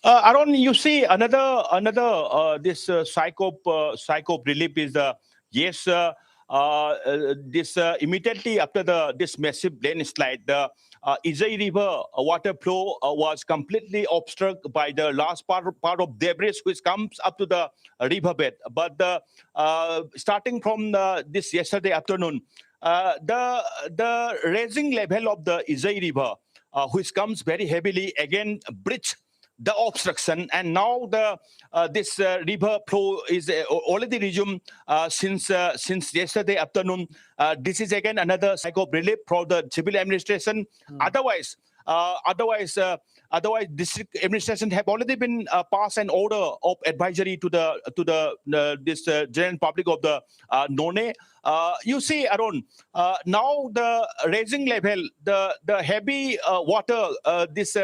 Aaron, you see another this psycho relief is the yes. This immediately after this massive landslide, the Izai River water flow was completely obstructed by the last part of debris which comes up to the riverbed. But starting from this yesterday afternoon, the raising level of the Izai River, which comes very heavily again, bridge the obstruction, and now the this river flow is already resumed since yesterday afternoon. This is again another psycho relief for the civil administration. Otherwise, otherwise, district administration have already been passed an order of advisory to the this general public of the None. You see, Aaron, now the raising level, the heavy water, this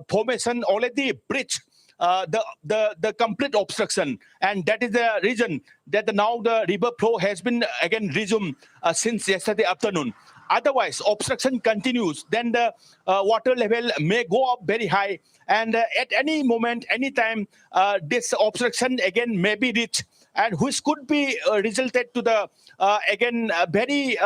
formation already breached the complete obstruction, and that is the reason that now the river flow has been again resumed since yesterday afternoon. Otherwise, obstruction continues, then the water level may go up very high, and at any moment, any time, this obstruction again may be reached, and which could be resulted to the again very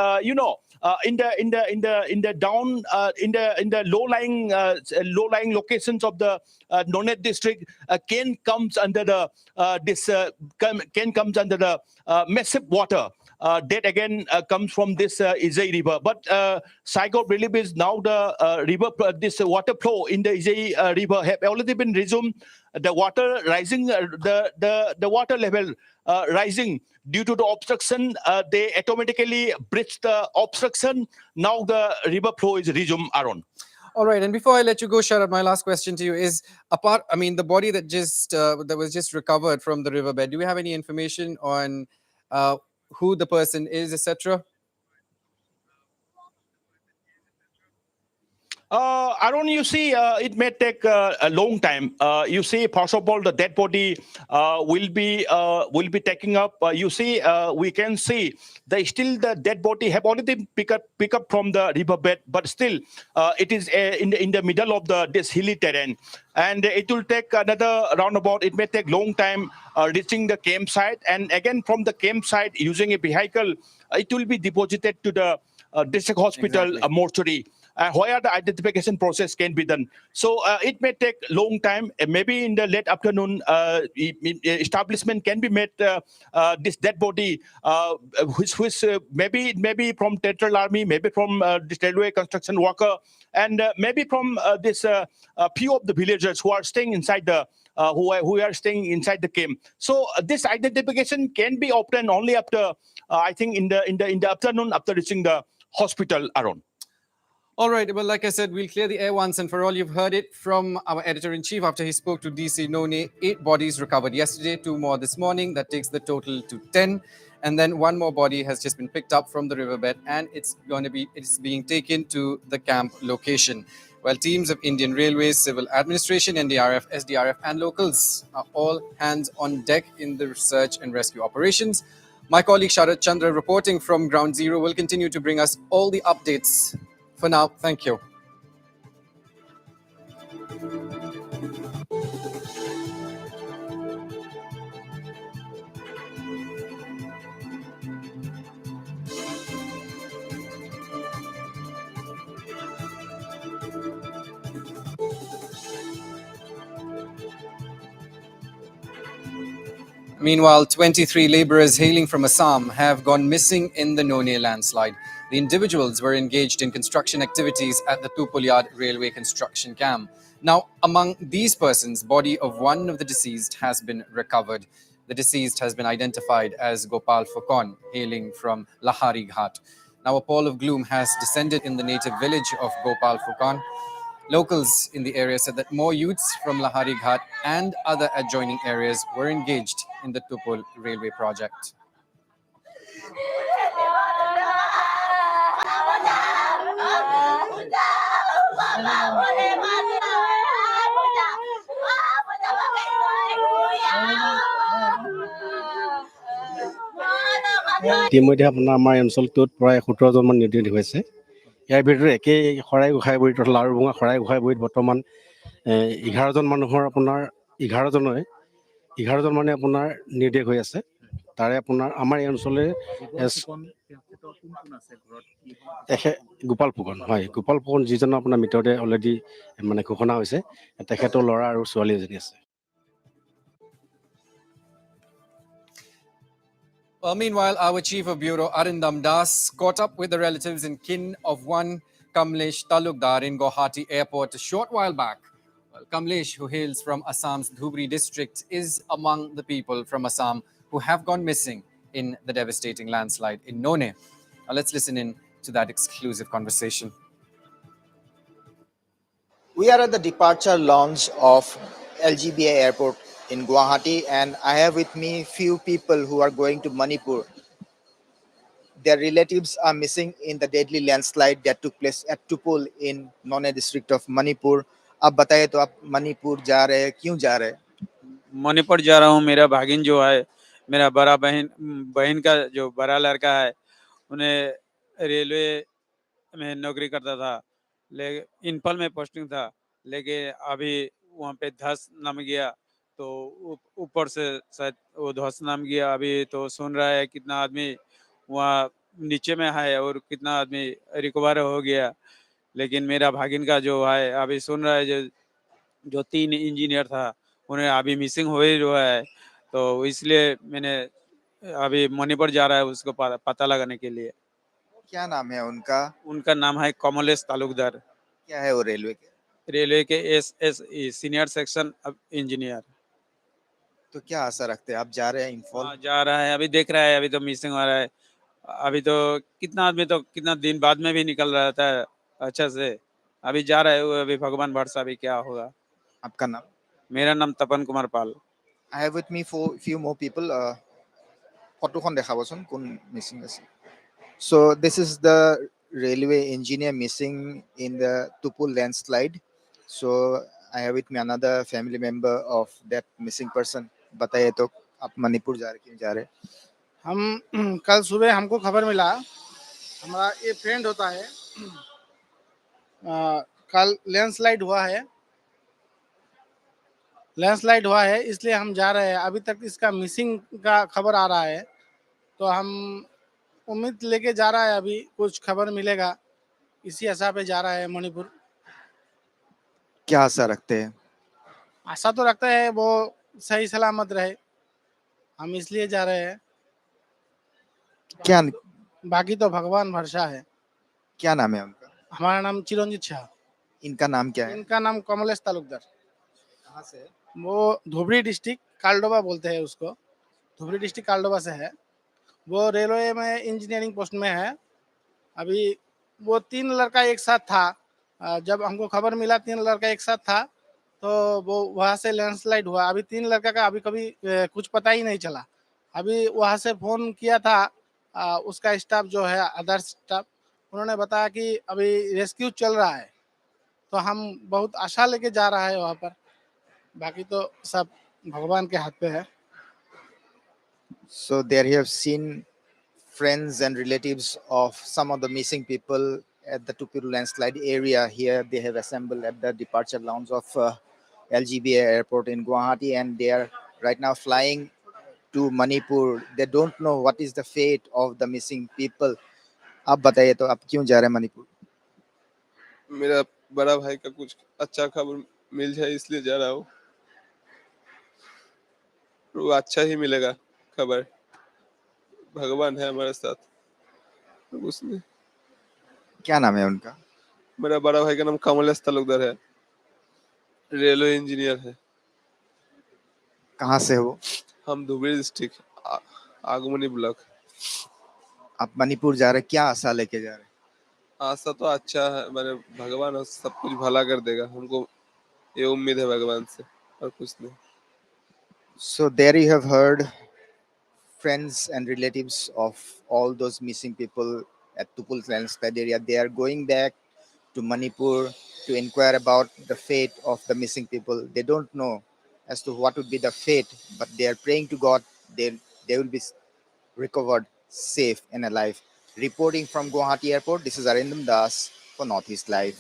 in the down in the low lying locations of the Nonet district. Cane comes under the Cane comes under the massive water. That again comes from this Izai River. But Saigon relief is now the river, this water flow in the Izai River have already been resumed. The water rising, the water level rising due to the obstruction. They automatically bridge the obstruction. Now the river flow is resumed, Aaron. All right, and before I let you go, Sharad, my last question to you is: the body that was just recovered from the riverbed. Do we have any information on who the person is, etc.? Aaron, you see, it may take a long time. You see, first of all, the dead body will be taking up. You see, we can see the dead body have already pick up from the riverbed, but still, it is in the middle of this hilly terrain, and it will take another roundabout. It may take long time reaching the campsite, and again from the campsite using a vehicle, it will be deposited to the district hospital mortuary, where the identification process can be done. So it may take long time. Maybe in the late afternoon, establishment can be made this dead body, which maybe from Territorial Army, maybe from this railway construction worker, and maybe from this few of the villagers who are staying inside the who are staying inside the camp. So this identification can be obtained only after I think in the afternoon after reaching the hospital, Aaron. All right. Well, like I said, we'll clear the air once and for all. You've heard it from our editor-in-chief after he spoke to DC None. 8 bodies recovered yesterday, 2 more this morning. That takes the total to 10. And then 1 more body has just been picked up from the riverbed, and it's being taken to the camp location. While teams of Indian Railways, Civil Administration, NDRF, SDRF, and locals are all hands on deck in the search and rescue operations. My colleague Sharad Chandra, reporting from Ground Zero, will continue to bring us all the updates. For now, thank you. Meanwhile, 23 laborers hailing from Assam have gone missing in the None landslide. The individuals were engaged in construction activities at the Tupuliad railway construction camp. Now, among these persons, body of one of the deceased has been recovered. The deceased has been identified as Gopal Fukon, hailing from Lahari Ghat. Now, a pall of gloom has descended in the native village of Gopal Fukon. Locals in the area said that more youths from Lahari Ghat and other adjoining areas were engaged in the Tupul railway project. ইতিমধ্যে আপোনাৰ আমাৰ অঞ্চলটোত প্ৰায় 17জনমান নিৰ্ধাৰিত হৈছে। ইয়াৰ ভিতৰত একেই শৰাই গোঁসাইবুৰিত লাৰুভঙা শৰাই গোঁসাইবুৰিত বৰ্তমান 11জন মানুহৰ আপোনাৰ 11জন মানে আপোনাৰ নিৰ্দেশ হৈ আছে। তাৰে আপোনাৰ আমাৰ এই অঞ্চললৈ গোপাল ফুকন, হয়, গোপাল ফুকন যিজনৰ আপোনাৰ মৃতদেহ অলৰেডি মানে ঘোষণা হৈছে, তেখেতৰ ল'ৰা আৰু ছোৱালী এজনী আছে। Well, meanwhile, our Chief of Bureau, Arindam Das, caught up with the relatives and kin of one Kamlesh Talukdar in Guwahati Airport a short while back. Well, Kamlesh, who hails from Assam's Dhubri district, is among the people from Assam who have gone missing in the devastating landslide in None. Now, let's listen in to that exclusive conversation. We are at the departure lounge of LGBA airport in Guwahati, and I have with me few people who are going to Manipur. Their relatives are missing in the deadly landslide that took place at Tupul in None district of Manipur. आप बताइए तो आप मणिपुर जा रहे हैं, क्यों जा रहे हैं? मणिपुर जा रहा हूँ। मेरा भागिन जो है, मेरा बड़ा बहन बहन का जो बड़ा लड़का है, उन्हें रेलवे में नौकरी करता था, लेकिन इम्फाल में पोस्टिंग था, लेकिन अभी वहाँ पे धस नाम गया, तो ऊपर से शायद वो धस नाम गया। अभी तो सुन रहा है कितना आदमी वहाँ नीचे में है और कितना आदमी रिकवर हो गया। लेकिन मेरा भागिन का जो है अभी सुन रहा है, जो 3 इंजीनियर था, उन्हें अभी मिसिंग हो ही रहा है। तो इसलिए मैंने अभी मणिपुर जा रहा है उसको पता लगाने के लिए। क्या नाम है उनका? उनका नाम है कमलेश तालुकदार। क्या है वो रेलवे के SSE सीनियर सेक्शन इंजीनियर। तो क्या आशा रखते हैं? आप जा रहे हैं इम्फाल? हाँ, जा रहा है, अभी देख रहा है, अभी तो मिसिंग हो रहा है। अभी तो कितना आदमी तो कितना दिन बाद में भी निकल रहा था अच्छा से। अभी जा रहा है वो, अभी भगवान भरोसा अभी क्या होगा। आपका नाम? मेरा नाम तपन Kumar Pal. I have with me few more people. ফটোখন দেখাবচোন কোন মিসিং আছে. So this is the railway engineer missing in the Tupul landslide. So I have with me another family member of that missing person. बताइए तो आप मणिपुर जा रहे, क्यों जा रहे? हम कल सुबह हमको खबर मिला, हमारा ये फ्रेंड होता है, कल लैंडस्लाइड हुआ है, इसलिए हम जा रहे हैं। अभी तक इसका मिसिंग का खबर आ रहा है, तो हम उम्मीद लेके जा रहा है, अभी कुछ खबर मिलेगा, इसी आशा पे जा रहा है मणिपुर। क्या आशा रखते हैं? आशा तो रखते हैं वो सही सलामत रहे, हम इसलिए जा रहे हैं। क्या बाकी तो भगवान भरोसा है। क्या नाम है उनका? हमारा नाम चिरंजीत शाह। इनका नाम क्या है? इनका नाम कमलेश तालुकदार। कहाँ से? वो धुबरी डिस्ट्रिक्ट कालडोबा बोलते हैं उसको, धुबरी डिस्ट्रिक्ट कालडोबा से है। वो रेलवे में इंजीनियरिंग पोस्ट में है। अभी वो 3 लड़का एक साथ था, जब हमको खबर मिला 3 लड़का एक साथ था, तो वो वहाँ से लैंडस्लाइड हुआ। अभी 3 लड़का का अभी कभी कुछ पता ही नहीं चला। अभी वहाँ से फ़ोन किया था उसका स्टाफ जो है, अदर स्टाफ, उन्होंने बताया कि अभी रेस्क्यू चल रहा है, तो हम बहुत आशा लेके जा रहा है वहाँ पर। बाकी तो सब भगवान के हाथ पे है। So there you have seen friends and relatives of some of the missing people at the Tupiru landslide area. Here they have assembled at the departure lounge of LGBA airport in Guwahati, and they are right now flying to Manipur. They don't know what is the fate of the missing people. आप बताइए तो आप क्यों जा रहे हैं मणिपुर? मेरा बड़ा भाई का कुछ अच्छा खबर मिल जाए इसलिए जा रहा हूँ। वो अच्छा ही मिलेगा खबर, भगवान है हमारे साथ। उसने क्या नाम है उनका? मेरा बड़ा भाई का नाम कमलेश तालुकदार है, रेलवे इंजीनियर है। कहाँ से हो? हम धुबरी डिस्ट्रिक्ट आगमनी ब्लॉक। आप मणिपुर जा रहे हैं, क्या आशा लेके जा रहे हैं? आशा तो अच्छा है, मैंने भगवान सब कुछ भला कर देगा, हमको ये उम्मीद है भगवान से, और कुछ नहीं। So there you have heard friends and relatives of all those missing people at Tupul landslide area. They are going back to Manipur to inquire about the fate of the missing people. They don't know as to what would be the fate, but they are praying to God they will be recovered safe and alive. Reporting from Guwahati Airport, this is Arindam Das for Northeast Live.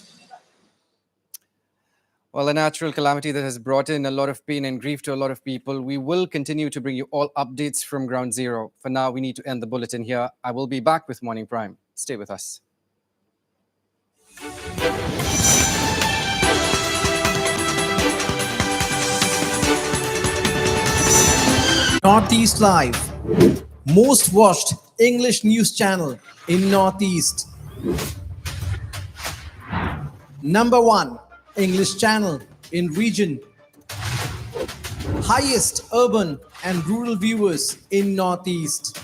Well, a natural calamity that has brought in a lot of pain and grief to a lot of people. We will continue to bring you all updates from Ground Zero. For now, we need to end the bulletin here. I will be back with Morning Prime. Stay with us. Northeast Live, most watched English news channel in Northeast. Number 1 English channel in region. Highest urban and rural viewers in Northeast.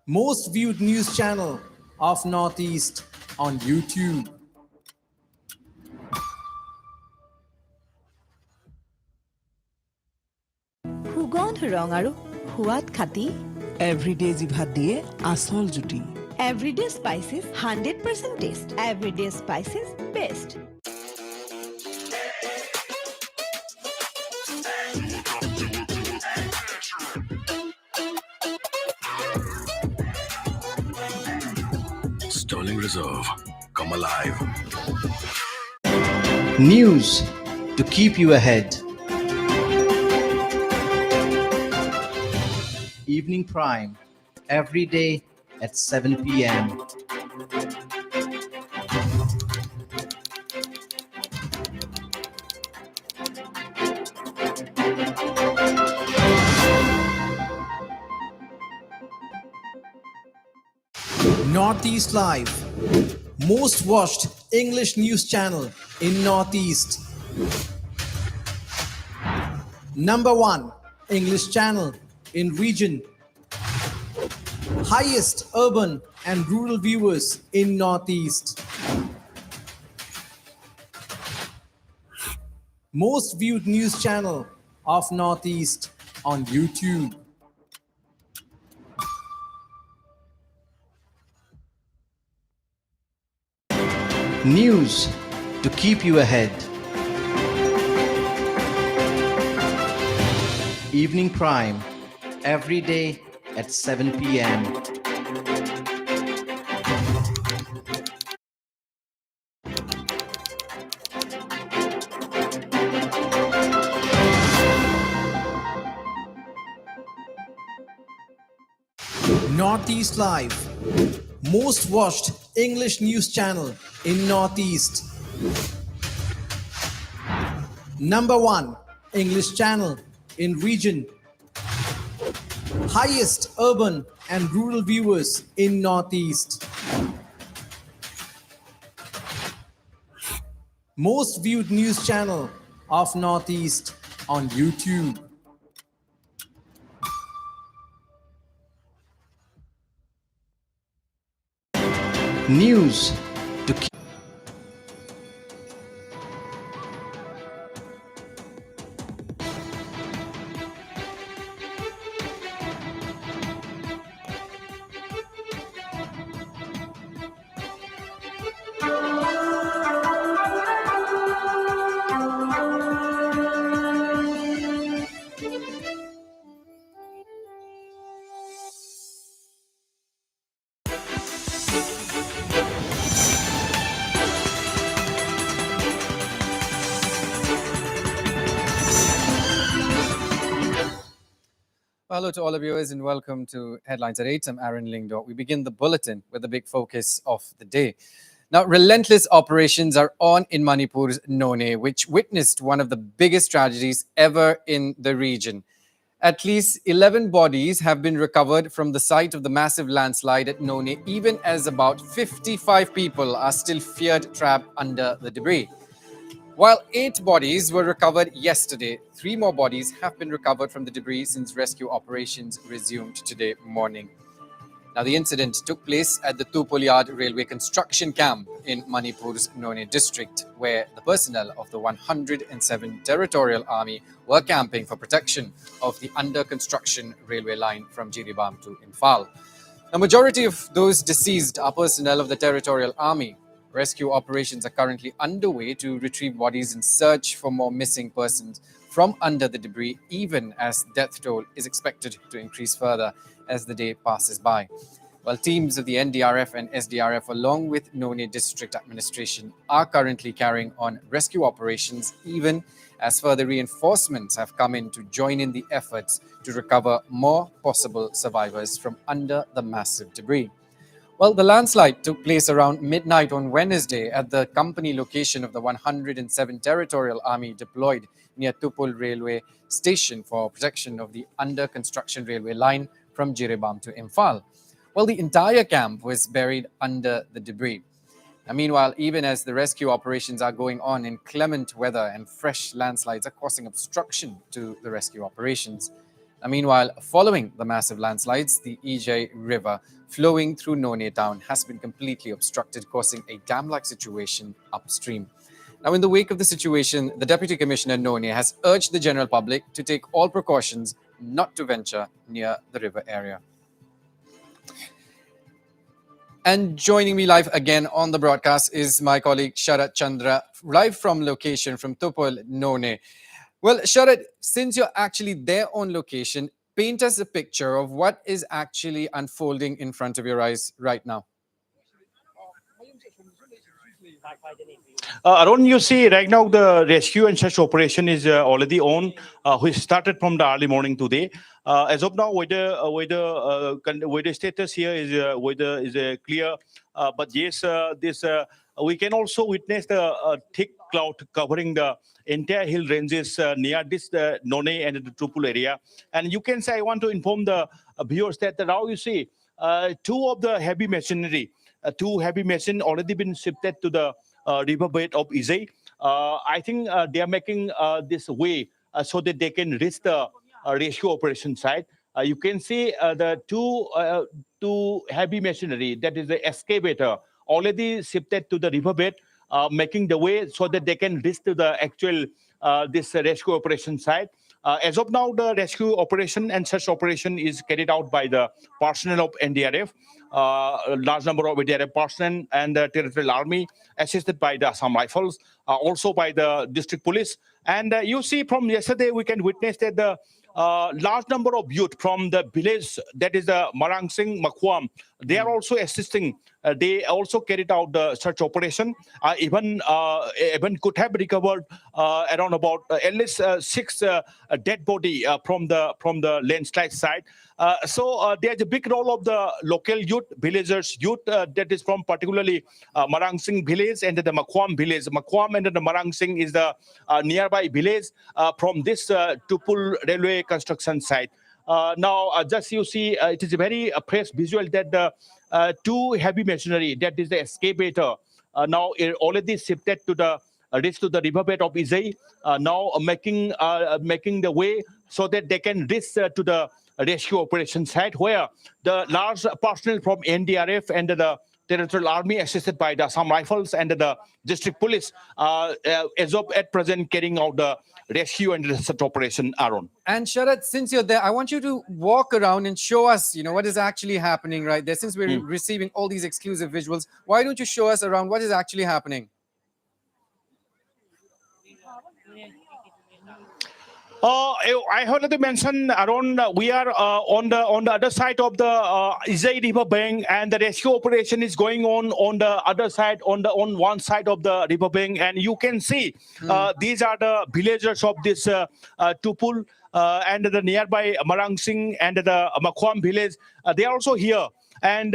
Most viewed news channel of Northeast on YouTube. সুগন্ধ ৰং আৰু সোৱাদ খাতি everyday জিভাত দিয়ে আসল জুতি everyday spices 100% test everyday spices best Sterling Reserve, come alive. News to keep you ahead. Evening Prime, every day at 7 p.m. Northeast Live, most watched English news channel in Northeast. Number 1 English channel in region. Highest urban and rural viewers in Northeast. Most viewed news channel of Northeast on YouTube. News to keep you ahead. Evening Prime, every day at 7 p.m. Northeast Live, most watched English news channel in Northeast. Number 1 English channel in region. Highest urban and rural viewers in Northeast. Most viewed news channel of Northeast on YouTube. News to keep. Hello to all of viewers and welcome to Headlines at 8. I'm Aaron Lingdo. We begin the bulletin with the big focus of the day. Now, relentless operations are on in Manipur's None, which witnessed one of the biggest tragedies ever in the region. At least 11 bodies have been recovered from the site of the massive landslide at None, even as about 55 people are still feared trapped under the debris. While 8 bodies were recovered yesterday, 3 more bodies have been recovered from the debris since rescue operations resumed today morning. Now, the incident took place at the Tupulyad railway construction camp in Manipur's None district, where the personnel of the 107 Territorial Army were camping for protection of the under-construction railway line from Jiribam to Imphal. The majority of those deceased are personnel of the Territorial Army. Rescue operations are currently underway to retrieve bodies and search for more missing persons from under the debris, even as death toll is expected to increase further as the day passes by. While teams of the NDRF and SDRF, along with Noni District Administration, are currently carrying on rescue operations, even as further reinforcements have come in to join in the efforts to recover more possible survivors from under the massive debris. Well, the landslide took place around midnight on Wednesday at the company location of the 107 Territorial Army deployed near Tupul Railway Station for protection of the under construction railway line from Jirebam to Imphal. Well, the entire camp was buried under the debris. Now, meanwhile, even as the rescue operations are going on, inclement weather and fresh landslides are causing obstruction to the rescue operations. Now, meanwhile, following the massive landslides, the EJ River flowing through Noni town has been completely obstructed, causing a dam-like situation upstream. Now, in the wake of the situation, the Deputy Commissioner Noni has urged the general public to take all precautions not to venture near the river area. And joining me live again on the broadcast is my colleague Sharat Chandra, live from location from Tupul, Noni. Well, Sharat, since you're actually there on location, paint us a picture of what is actually unfolding in front of your eyes right now. Arun, you see right now the rescue and search operation is already on, which started from the early morning today. As of now, weather status here is weather is clear. But yes, this we can also witness the thick cloud covering the entire hill ranges near this None and the Tupul area. And you can say, I want to inform the viewers that now you see two of the heavy machinery, two heavy machine already been shifted to the riverbed of Izay. I think they are making this way so that they can reach the rescue operation site. You can see the two heavy machinery, that is the excavator, already shifted to the riverbed, making the way so that they can reach to the actual this rescue operation site. As of now, the rescue operation and search operation is carried out by the personnel of NDRF, a large number of NDRF personnel and the Territorial Army, assisted by the Assam Rifles, also by the District Police. And you see from yesterday, we can witness that the large number of youth from the village, that is the Marang Singh, Makwam, they are also assisting. They also carried out the search operation. Even could have recovered around about at least 6 dead body from the landslide side. So there's a big role of the local youth, villagers youth, that is from particularly Marang Singh village and the Makwam village. Makwam and the Marang Singh is the nearby village from this Tupul railway construction site. Now, just you see, it is a very fresh visual that the two heavy machinery, that is the excavator, now already shifted to the reach to the riverbed of Izay, now making the way so that they can reach to the rescue operation site, where the large personnel from NDRF and the Territorial Army, assisted by the Assam Rifles and the District Police, as of at present carrying out the rescue and search operation, Aaron. And Sharat, since you're there, I want you to walk around and show us, what is actually happening right there. Since we're receiving all these exclusive visuals, why don't you show us around what is actually happening? I already mentioned, Aaron, we are on the other side of the Izay River bank, and the rescue operation is going on the other side, on one side of the river bank, and you can see these are the villagers of this Tupul and the nearby Marang Singh and the Makwam village. They are also here. And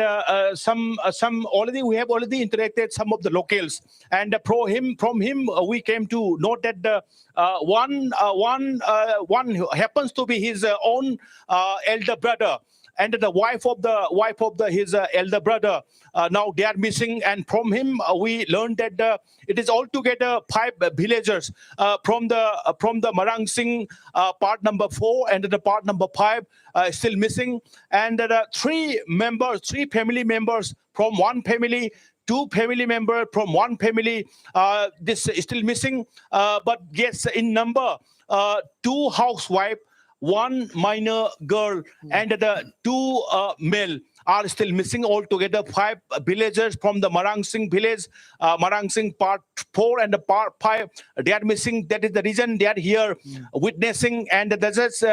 some already we have already interacted some of the locals, and from him we came to note that the one happens to be his own elder brother, and the wife of his elder brother. Now they are missing, and from him we learned that it is altogether 5 villagers from the Marang Singh part number 4 and the part number 5 still missing, and 3 family members from one family, 2 family members from one family. This is still missing, but yes, in number 2 housewives, 1 minor girl, and the 2 male are still missing altogether. 5 villagers from the Marangsing village, Marangsing part 4 and the part 5, they are missing. That is the reason they are here witnessing, and they're just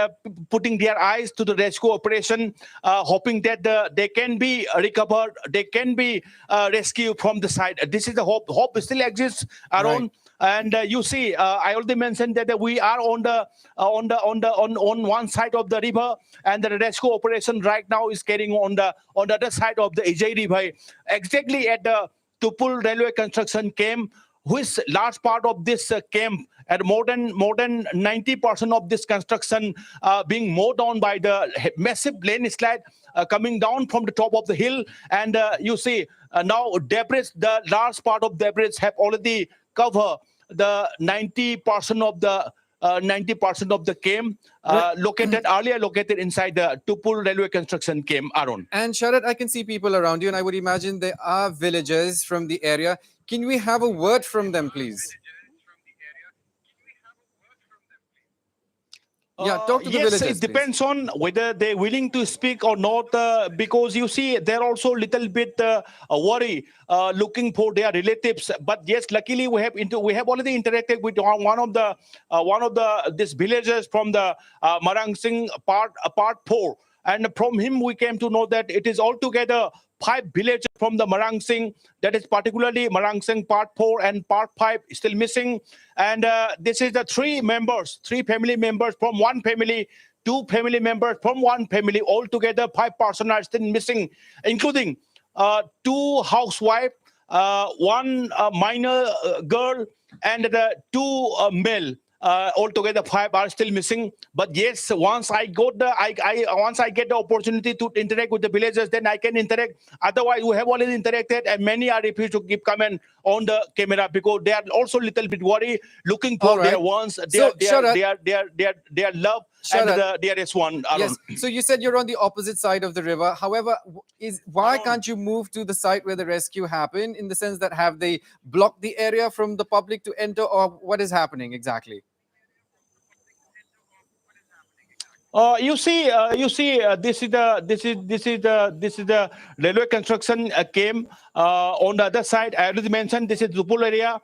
putting their eyes to the rescue operation, hoping that they can be recovered, they can be rescued from the side. This is the hope. Hope still exists around. And you see, I already mentioned that we are on one side of the river, and the rescue operation right now is carrying on the other side of the Ijai River, exactly at the Tupul railway construction camp, which large part of this camp, and more than 90% of this construction being mowed down by the massive landslide coming down from the top of the hill. And you see now debris, the large part of debris have already covered the 90% of the 90% of the camp located inside the Tupul railway construction camp, Aaron. And Sharat, I can see people around you, and I would imagine there are villagers from the area. Can we have a word from them, please? Yeah, talk to the Yes, villagers, it depends on whether they're willing to speak or not, because you see, they're also a little bit worried, looking for their relatives. But yes, luckily we have already interacted with one of the these villagers from the Marangsing part 4. And from him, we came to know that it is altogether 5 villages from the Marangsing, that is particularly Marangsing part 4 and part 5 still missing. And this is the 3 family members from one family, 2 family members from one family. Altogether, 5 persons are still missing, including 2 housewives, 1 minor girl, and the 2 male. Altogether 5 are still missing. But yes, once I get the opportunity to interact with the villagers, then I can interact. Otherwise, we have already interacted, and many are refused to give comment on the camera because they are also a little bit worried, looking for their ones, their love, and the dearest one. Yes. So you said you're on the opposite side of the river. However, why can't you move to the site where the rescue happened? In the sense that, have they blocked the area from the public to enter, or what is happening exactly? You see, this is the railway construction came on the other side. I already mentioned this is Zupul area.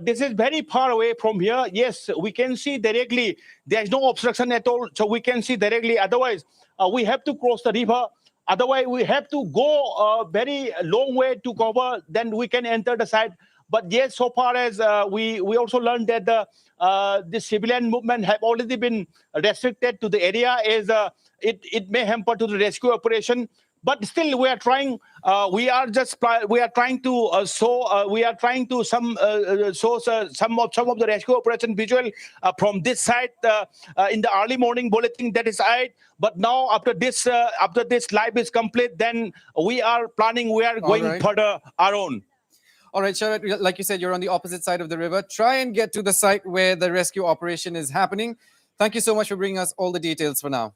This is very far away from here. Yes, we can see directly. There is no obstruction at all, so we can see directly. Otherwise, we have to cross the river. Otherwise, we have to go a very long way to cover. Then we can enter the site. But yes, so far as we also learned that the civilian movement have already been restricted to the area, as it may hamper to the rescue operation. But still, we are trying. We are trying to show some of the rescue operation visual from this side in the early morning bulletin. That is right. But now after this live is complete, then we are planning. We are going further our own. All right, Sharat, like you said, you're on the opposite side of the river. Try and get to the site where the rescue operation is happening. Thank you so much for bringing us all the details for now.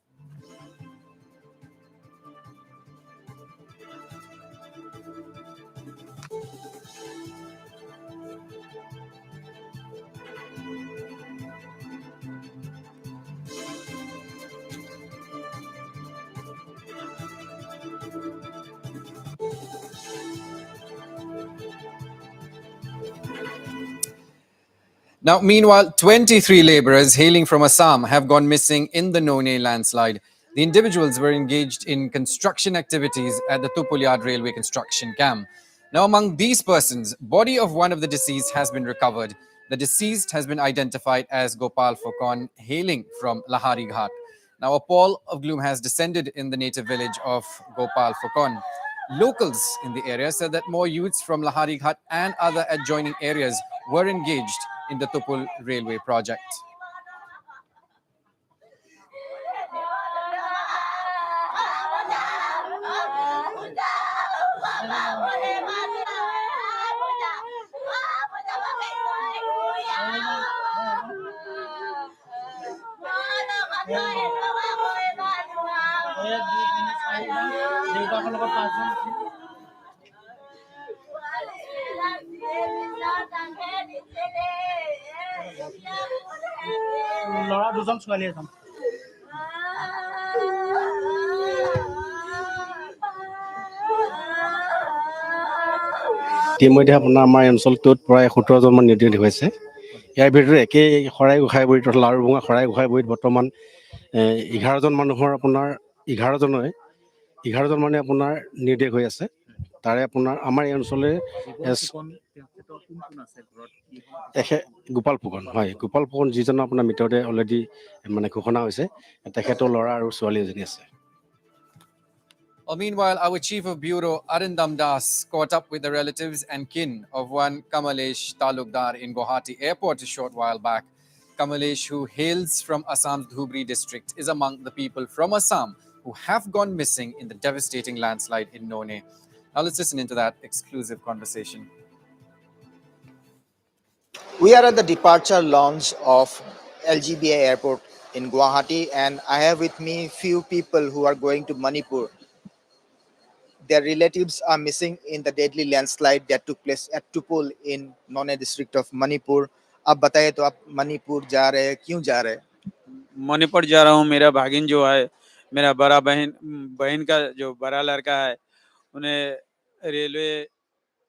Now, meanwhile, 23 laborers hailing from Assam have gone missing in the None landslide. The individuals were engaged in construction activities at the Tupulyad railway construction camp. Now, among these persons, body of one of the deceased has been recovered. The deceased has been identified as Gopal Fokon, hailing from Lahari Ghat. Now, a pall of gloom has descended in the native village of Gopal Fokon. Locals in the area said that more youths from Lahari Ghat and other adjoining areas were engaged in the Tupul railway project. ইতিমধ্যে আপোনাৰ আমাৰ অঞ্চলটোত প্ৰায় 17জনমান নিৰ্দোষী হৈছে। ইয়াৰ ভিতৰত একেই শৰাই গোঁসাইবুৰীত তথা লাৰুভঙা শৰাই গোঁসাইবুৰীত বৰ্তমান 11জন মানুহৰ আপোনাৰ 11জন মানে আপোনাৰ নিৰ্দেশ হৈ আছে। তাৰে আপোনাৰ আমাৰ এই অঞ্চলে গোপাল ফুকন, হয়, গোপাল ফুকন যিজনৰ আপোনাৰ মৃতদেহ অলৰেডি মানে ঘোষণা হৈছে। তেখেতৰ ল'ৰা আৰু ছোৱালী এজনী আছে। Well, meanwhile, our chief of bureau, Arindam Das, caught up with the relatives and kin of one Kamalesh Talukdar in Guwahati airport a short while back. Kamalesh, who hails from Assam's Dhubri district, is among the people from Assam who have gone missing in the devastating landslide in None. Now let's listen into that exclusive conversation. We are at the departure lounge of LGBA airport in Guwahati, and I have with me few people who are going to Manipur. Their relatives are missing in the deadly landslide that took place at Tupul in None district of Manipur. आप बताइए तो आप मणिपुर जा रहे हैं, क्यों जा रहे हैं? मणिपुर जा रहा हूँ। मेरा भागिन जो है, मेरा बड़ा बहन बहन का जो बड़ा लड़का है, उन्हें रेलवे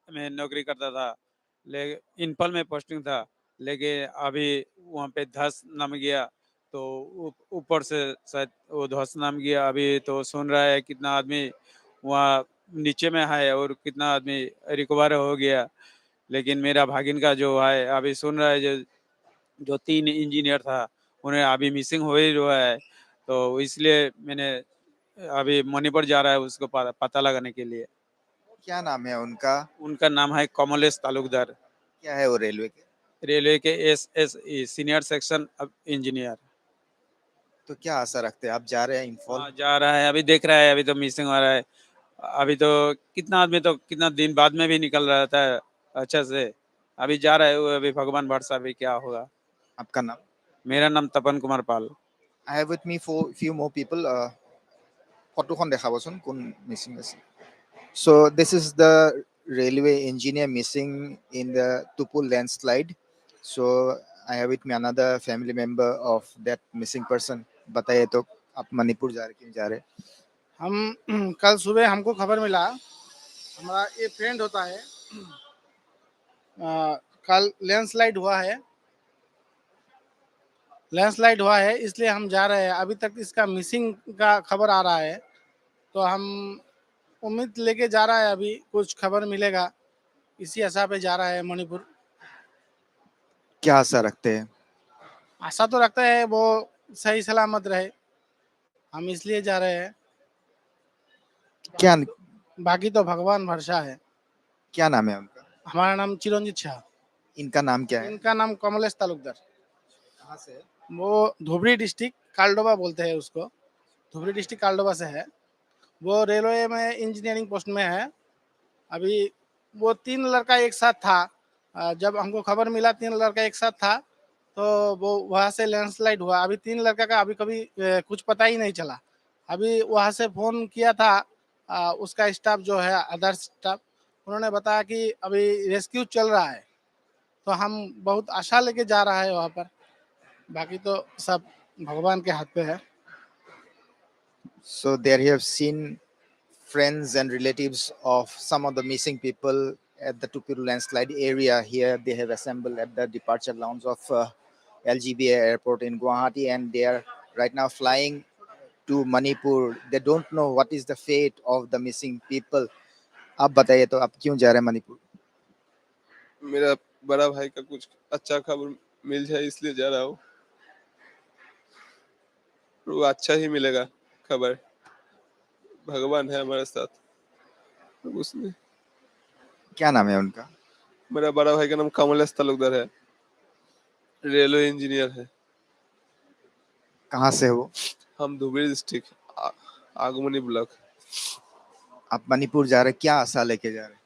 में नौकरी करता था, लेकिन इनपल में पोस्टिंग था, लेकिन अभी वहाँ पे धस नाम गया, तो ऊपर से शायद वो धस नाम गया। अभी तो सुन रहा है कितना आदमी वहाँ नीचे में है और कितना आदमी रिकवर हो गया। लेकिन मेरा भागिन का जो है अभी सुन रहा है, जो 3 इंजीनियर था उन्हें अभी मिसिंग हो ही रहा है। तो इसलिए मैंने अभी मणिपुर जा रहा है उसको पता लगाने के लिए। क्या नाम है उनका? उनका नाम है कमलेश तालुकदार। क्या है वो रेलवे के SSE सीनियर सेक्शन इंजीनियर। तो क्या आशा रखते हैं? आप जा रहे हैं इंफॉल? हाँ, जा रहा है, अभी देख रहा है, अभी तो मिसिंग हो रहा है। अभी तो कितना आदमी तो कितना दिन बाद में भी निकल रहा था अच्छा से। अभी जा रहा है वो, अभी भगवान भरोसा भी क्या होगा। आपका नाम? मेरा नाम तपन Kumar Pal. I have with me few more people. ফটোখন দেখাবচোন কোন মিসিং আছে. So this is the railway engineer missing in the Tupul landslide. So I have with me another family member of that missing person. बताइए तो आप मणिपुर जा रहे, क्यों जा रहे? हम कल सुबह हमको खबर मिला, हमारा ये फ्रेंड होता है, कल लैंडस्लाइड हुआ है, इसलिए हम जा रहे हैं। अभी तक इसका मिसिंग का खबर आ रहा है, तो हम उम्मीद लेके जा रहा है, अभी कुछ खबर मिलेगा, इसी आशा पे जा रहा है मणिपुर। क्या आशा रखते हैं? आशा तो रखते हैं वो सही सलामत रहे, हम इसलिए जा रहे हैं। क्या बाकी तो भगवान भरोसा है। क्या नाम है उनका? हमारा नाम चिरंजीत शाह। इनका नाम क्या है? इनका नाम कमलेश तालुकदार। कहाँ से? वो धुबरी डिस्ट्रिक्ट कालडोबा बोलते हैं उसको, धुबरी डिस्ट्रिक्ट कालडोबा से है। वो रेलवे में इंजीनियरिंग पोस्ट में है। अभी वो 3 लड़का एक साथ था, जब हमको खबर मिला 3 लड़का एक साथ था, तो वो वहाँ से लैंडस्लाइड हुआ। अभी 3 लड़का का अभी कभी कुछ पता ही नहीं चला। अभी वहाँ से फ़ोन किया था उसका स्टाफ जो है, अदर स्टाफ, उन्होंने बताया कि अभी रेस्क्यू चल रहा है, तो हम बहुत आशा लेके जा रहा है वहाँ पर। बाकी तो सब भगवान के हाथ पे है। So there you have seen friends and relatives of some of the missing people at the Tupuru landslide area. Here they have assembled at the departure lounge of LGBA airport in Guwahati, and they are right now flying to Manipur. They don't know what is the fate of the missing people. आप बताइए तो आप क्यों जा रहे हैं मणिपुर? मेरा बड़ा भाई का कुछ अच्छा खबर मिल जाए इसलिए जा रहा हूँ। वो अच्छा ही मिलेगा खबर, भगवान है हमारे साथ। उसने क्या नाम है उनका? मेरा बड़ा भाई का नाम कमलेश तालुकदार है, रेलवे इंजीनियर है। कहाँ से हो? हम धुबरी डिस्ट्रिक्ट आगमनी ब्लॉक। आप मणिपुर जा रहे, क्या आशा लेके जा रहे?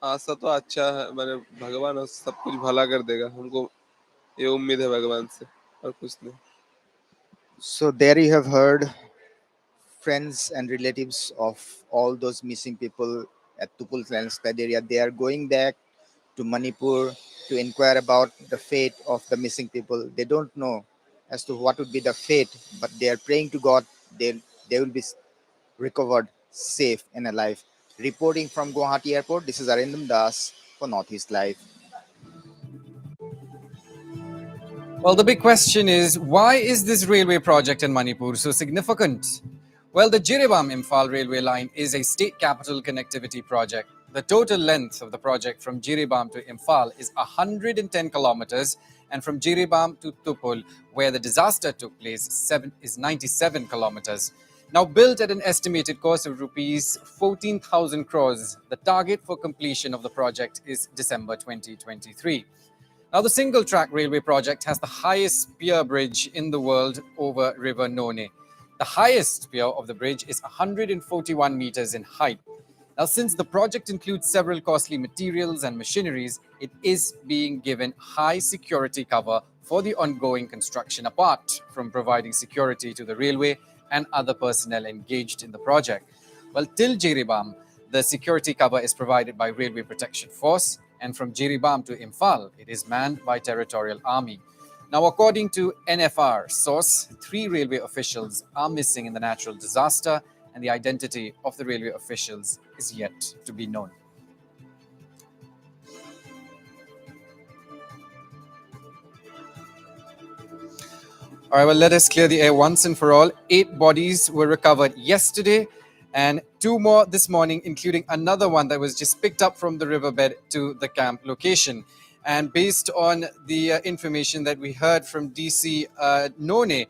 आशा तो अच्छा है, मैंने भगवान सब कुछ भला कर देगा, हमको ये उम्मीद है भगवान से, और कुछ नहीं। So there you have heard friends and relatives of all those missing people at Tupul landslide area. They are going back to Manipur to inquire about the fate of the missing people. They don't know as to what would be the fate, but they are praying to God they will be recovered safe and alive. Reporting from Guwahati Airport, this is Arindam Das for Northeast Live. Well, the big question is, why is this railway project in Manipur so significant? Well, the Jirebam-Imphal railway line is a state capital connectivity project. The total length of the project from Jirebam to Imphal is 110 kilometers, and from Jirebam to Tupul, where the disaster took place, is 97 kilometers. Now built at an estimated cost of rupees 14,000 crores, the target for completion of the project is December 2023. Now, the single-track railway project has the highest pier bridge in the world over River None. The highest pier of the bridge is 141 meters in height. Now, since the project includes several costly materials and machineries, it is being given high security cover for the ongoing construction, apart from providing security to the railway and other personnel engaged in the project. Well, till Jirebam, the security cover is provided by Railway Protection Force, and from Jirebam to Imphal, it is manned by Territorial Army. Now, according to NFR source, 3 railway officials are missing in the natural disaster, and the identity of the railway officials is yet to be known. All right, well, let us clear the air once and for all. 8 bodies were recovered yesterday, and 2 more this morning, including another one that was just picked up from the riverbed to the camp location. And based on the information that we heard from DC None,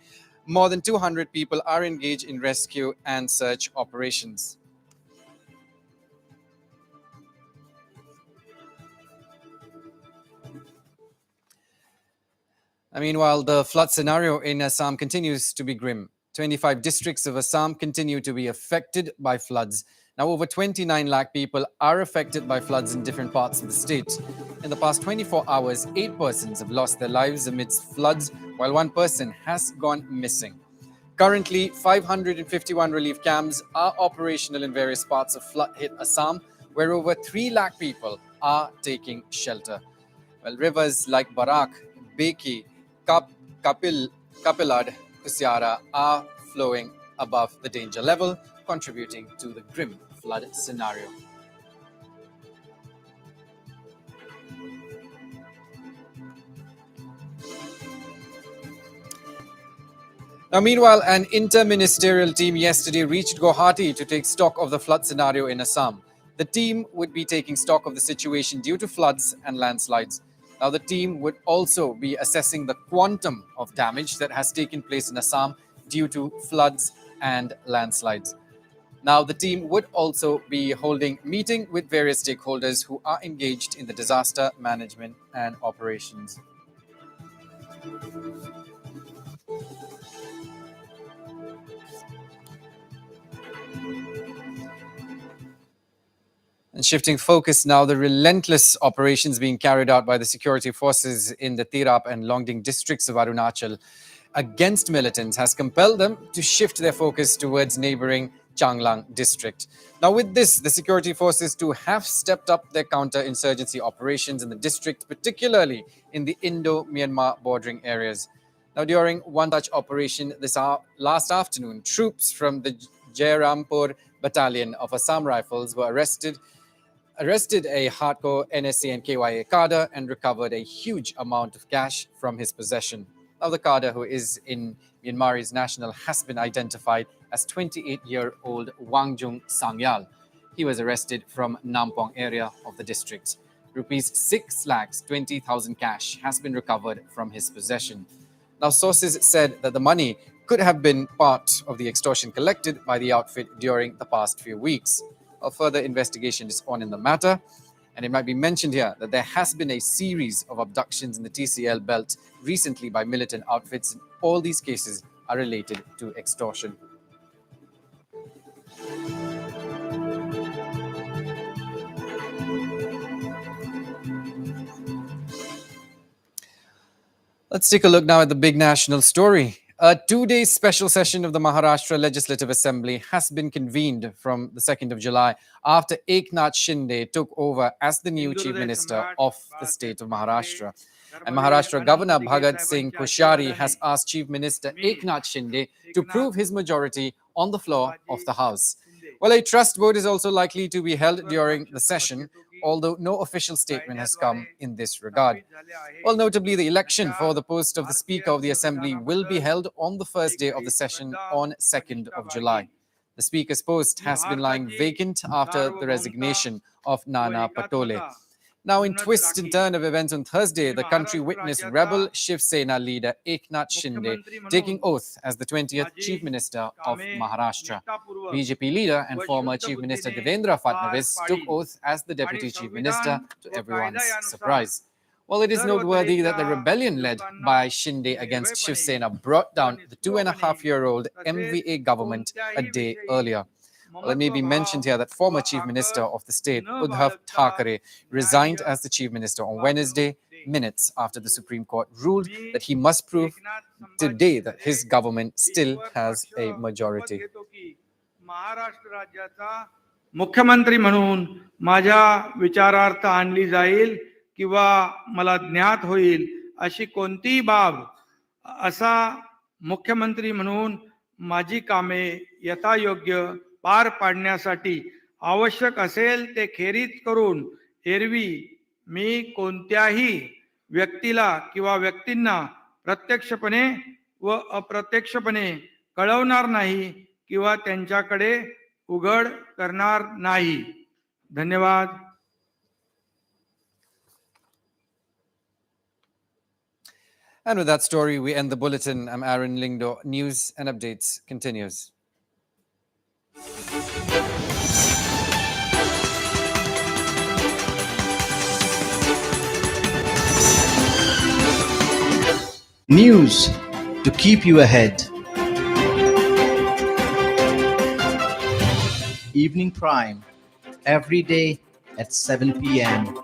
more than 200 people are engaged in rescue and search operations. Meanwhile, the flood scenario in Assam continues to be grim. 25 districts of Assam continue to be affected by floods. Now, over 29 lakh people are affected by floods in different parts of the state. In the past 24 hours, 8 persons have lost their lives amidst floods, while 1 person has gone missing. Currently, 551 relief camps are operational in various parts of flood-hit Assam, where over 3 lakh people are taking shelter. Well, rivers like Barak, Beki, Kapilad, Kusiara are flowing above the danger level, contributing to the grim flood scenario. Now, meanwhile, an inter-ministerial team yesterday reached Guwahati to take stock of the flood scenario in Assam. The team would be taking stock of the situation due to floods and landslides. Now, the team would also be assessing the quantum of damage that has taken place in Assam due to floods and landslides. Now, the team would also be holding meeting with various stakeholders who are engaged in the disaster management and operations. And shifting focus now, the relentless operations being carried out by the security forces in the Tirap and Longding districts of Arunachal against militants has compelled them to shift their focus towards neighboring Changlang district. Now, with this, the security forces too have stepped up their counter-insurgency operations in the district, particularly in the Indo-Myanmar bordering areas. Now, during one such operation this last afternoon, troops from the Jairampur battalion of Assam Rifles were arrested a hardcore NSA and KYA cadre and recovered a huge amount of cash from his possession. Now, the cadre, who is in Myanmar's national, has been identified as 28-year-old Wangjung Sangyal. He was arrested from Nampong area of the district. Rupees 6,20,000 cash has been recovered from his possession. Now, sources said that the money could have been part of the extortion collected by the outfit during the past few weeks. A further investigation is on in the matter, and it might be mentioned here that there has been a series of abductions in the TCL belt recently by militant outfits, and all these cases are related to extortion. Let's take a look now at the big national story. A 2-day special session of the Maharashtra Legislative Assembly has been convened from the 2nd of July after Eknath Shinde took over as the new Chief Minister of the state of Maharashtra. And Maharashtra Governor Bhagat Singh Koshyari has asked Chief Minister Eknath Shinde to prove his majority on the floor of the House. Well, a trust vote is also likely to be held during the session. although no official statement has come in this regard. Well, notably, the election for the post of the Speaker of the Assembly will be held on the first day of the session on 2nd of July. The Speaker's post has been lying vacant after the resignation of Nana Patole. Now, in twist and turn of events on Thursday, the country witnessed rebel Shiv Sena leader Eknath Shinde taking oath as the 20th Chief Minister of Maharashtra. BJP leader and former Chief Minister Devendra Fadnavis took oath as the Deputy Chief Minister, to everyone's surprise. Well, it is noteworthy that the rebellion led by Shinde against Shiv Sena brought down the 2.5-year-old MVA government a day earlier. Well, it may be mentioned here that former Chief Minister of the state, Uddhav Thackeray, resigned as the Chief Minister on Wednesday, minutes after the Supreme Court ruled that he must prove today that his government still has a majority. मुख्यमंत्री म्हणून माझ्या विचारार्थ आणली जाईल किंवा मला ज्ञात होईल अशी कोणतीही बाब असा मुख्यमंत्री म्हणून माझी कामे यथायोग्य पार पाडण्यासाठी आवश्यक असेल ते खेरीज करून एरवी मी कोणत्याही व्यक्तीला किंवा व्यक्तींना प्रत्यक्षपणे व अप्रत्यक्षपणे कळवणार नाही किंवा त्यांच्याकडे उघड करणार नाही. धन्यवाद. And with that story, we end the bulletin. I'm Aaron Lingdo. News and updates continues. News to keep you ahead. Evening Prime, every day at 7 p.m.